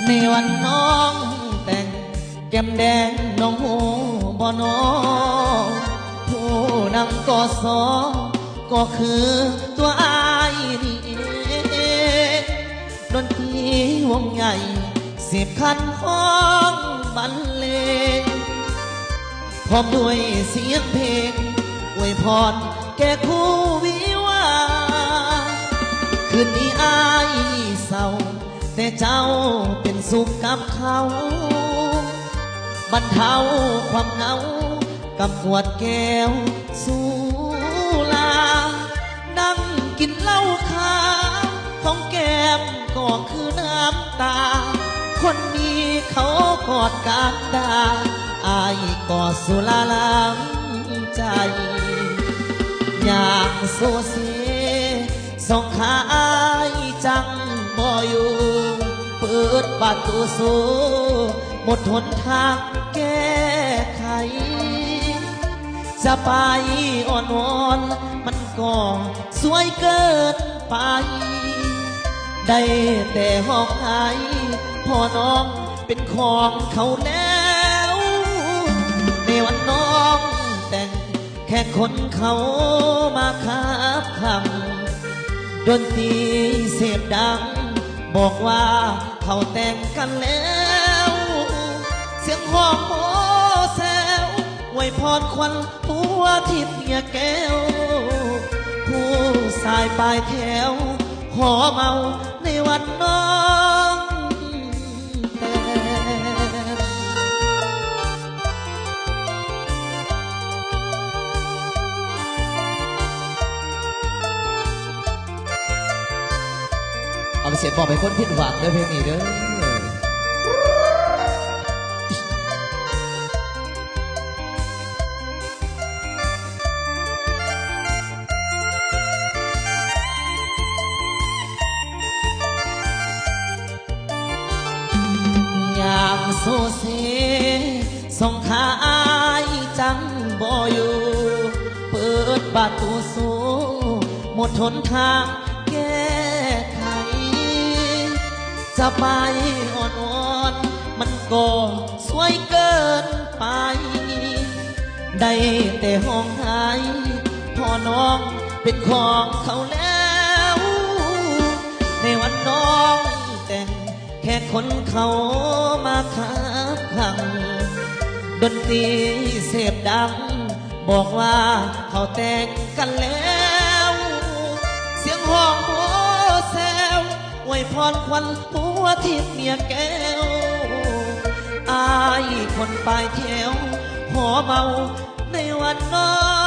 ในวันน้องแต่งแก้มแดงน้องหูบ่น้องผู้นำกอสอก็คือตัวอายนี่เองดนตรีวงใหญ่10 คันห้องบรรเลงพร้อมด้วยเสียงเพลงอวยพรแก่คู่วิวาคืนนี้อายเศร้าแต่เจ้าเป็นสุขกับเขาบรรเทาความเหงากับขวดแก้วสุรานั่งกินเหล้าขาวของแก้มก็คือน้ำตาคนนี้เขากอดกันดาอายกอดสุราล้างใจอย่างโซเซสองขาอายจังบ่อยู่เปิดประตูสู่หมดหนทางแก้ไขจะไปอ่อนวอนมันก็สวยเกินไปได้แต่ห้องไห้พ่อน้องเป็นของเขาแล้วในวันน้องแต่งแค่คนเขามาคับขังดนตรีเสียงดังบอกว่าเขาแต่งกันแล้วเสียงห้องโหแซวไว้พรควันผัวทิพย์ยาแก้วผู้สายปลายแถวขอเมาในวันน้องแต่เอาไปเสียงบอกไปคนผิดหวังด้วยเพลงนี้เด้ออย่างโซเซส่งขาอายจังบ่อยู่เปิดประตูสู่หมดหนทางแก้ไขจะไปอ่อนวอนมันก็สวยเกินไปได้แต่ห้องไห้พ่อน้องเป็นของเขาแล้วในวันน้องแต่งแค่คนเขามาคับขังดนตรีเสพดังบอกว่าเขาแต่งกันแล้วเสียงห้องโหแซวอวยพรควันผัวทิพย์เมียแก้วอายคนปลายแถวหอเมาในวันน้อง